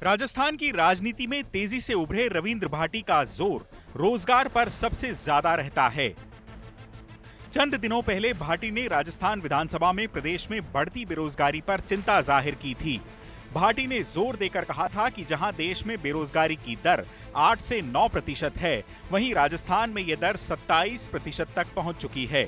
राजस्थान की राजनीति में तेजी से उभरे रविंद्र भाटी का जोर रोजगार पर सबसे ज्यादा रहता है। चंद दिनों पहले भाटी ने राजस्थान विधानसभा में प्रदेश में बढ़ती बेरोजगारी पर चिंता जाहिर की थी। भाटी ने जोर देकर कहा था कि जहां देश में बेरोजगारी की दर 8 से 9% है, वहीं राजस्थान में यह दर 27% तक पहुंच चुकी है।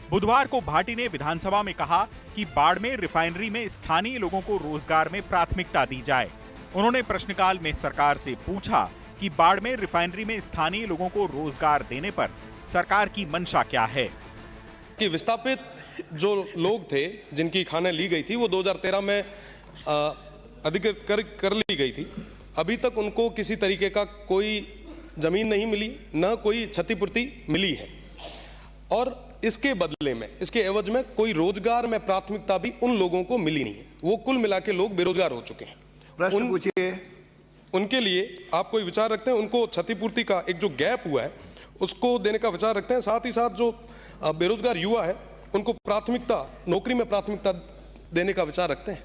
बुधवार को भाटी ने विधानसभा में कहा कि बाड़मेर रिफाइनरी में स्थानीय लोगों को रोजगार में प्राथमिकता दी जाए। उन्होंने प्रश्नकाल में सरकार से पूछा कि बाड़मेर रिफाइनरी में स्थानीय लोगों को रोजगार देने पर सरकार की मंशा क्या है। कि विस्थापित जो लोग थे जिनकी खाने ली गई थी वो 2013 में अधिकृत कर ली गई थी। अभी तक उनको किसी तरीके का कोई जमीन नहीं मिली, न कोई क्षतिपूर्ति मिली है और इसके बदले में, इसके एवज में कोई रोजगार में प्राथमिकता भी उन लोगों को मिली नहीं है। वो कुल मिला के लोग बेरोजगार हो चुके हैं। प्रश्न पूछिए। उनके लिए आप कोई विचार रखते हैं? उनको क्षतिपूर्ति का एक जो गैप हुआ है उसको देने का विचार रखते हैं? साथ ही साथ जो बेरोजगार युवा है उनको प्राथमिकता, नौकरी में प्राथमिकता देने का विचार रखते हैं?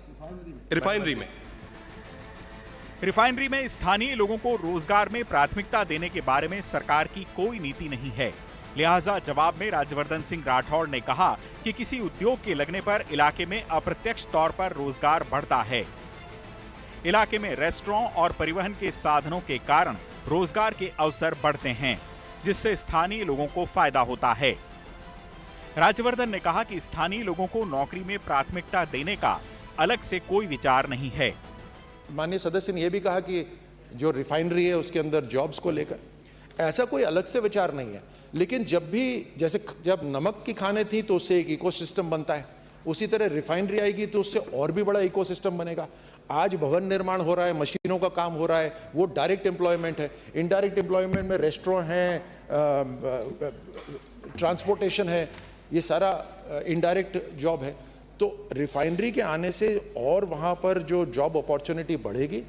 रिफाइनरी में स्थानीय लोगों को रोजगार में प्राथमिकता देने के बारे में सरकार की कोई नीति नहीं है। लिहाजा जवाब में राज्यवर्धन सिंह राठौड़ ने कहा कि किसी उद्योग के लगने पर इलाके में अप्रत्यक्ष तौर पर रोजगार बढ़ता है। इलाके में रेस्टोरेंट और परिवहन के साधनों के कारण रोजगार के अवसर बढ़ते हैं, जिससे स्थानीय लोगों को फायदा होता है। राज्यवर्धन ने कहा कि स्थानीय लोगों को नौकरी में प्राथमिकता देने का अलग से कोई विचार नहीं है। माननीय सदस्य ने यह भी कहा कि जो रिफाइनरी है उसके अंदर जॉब्स को लेकर ऐसा कोई अलग से विचार नहीं है, लेकिन जब नमक की खानें थी तो उससे एक इकोसिस्टम बनता है, उसी तरह रिफाइनरी आएगी तो उससे और भी बड़ा इकोसिस्टम बनेगा। आज भवन निर्माण हो रहा है, मशीनों का काम हो रहा है, वो डायरेक्ट एम्प्लॉयमेंट है। इनडायरेक्ट एम्प्लॉयमेंट में रेस्टोरेंट है, ट्रांसपोर्टेशन है, ये सारा इनडायरेक्ट जॉब है। तो रिफाइनरी के आने से और वहां पर जो जॉब अपॉर्चुनिटी बढ़ेगी।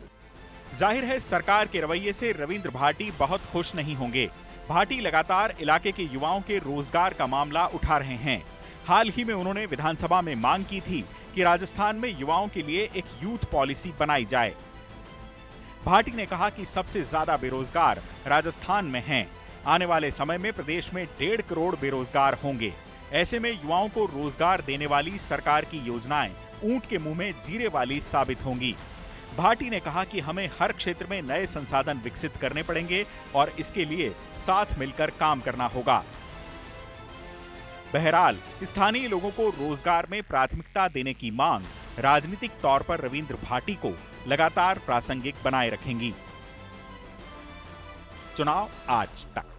जाहिर है सरकार के रवैये से रविंद्र भाटी बहुत खुश नहीं होंगे। भाटी लगातार इलाके के युवाओं के रोजगार का मामला उठा रहे हैं। हाल ही में उन्होंने विधानसभा में मांग की थी कि राजस्थान में युवाओं के लिए एक यूथ पॉलिसी बनाई जाए। भाटी ने कहा कि सबसे ज्यादा बेरोजगार राजस्थान में हैं। आने वाले समय में प्रदेश में 1.5 करोड़ बेरोजगार होंगे। ऐसे में युवाओं को रोजगार देने वाली सरकार की योजनाएं ऊंट के मुंह में जीरे वाली साबित होंगी। भाटी ने कहा कि हमें हर क्षेत्र में नए संसाधन विकसित करने पड़ेंगे और इसके लिए साथ मिलकर काम करना होगा। बहरहाल स्थानीय लोगों को रोजगार में प्राथमिकता देने की मांग राजनीतिक तौर पर रविंद्र भाटी को लगातार प्रासंगिक बनाए रखेंगी। चुनाव आज तक।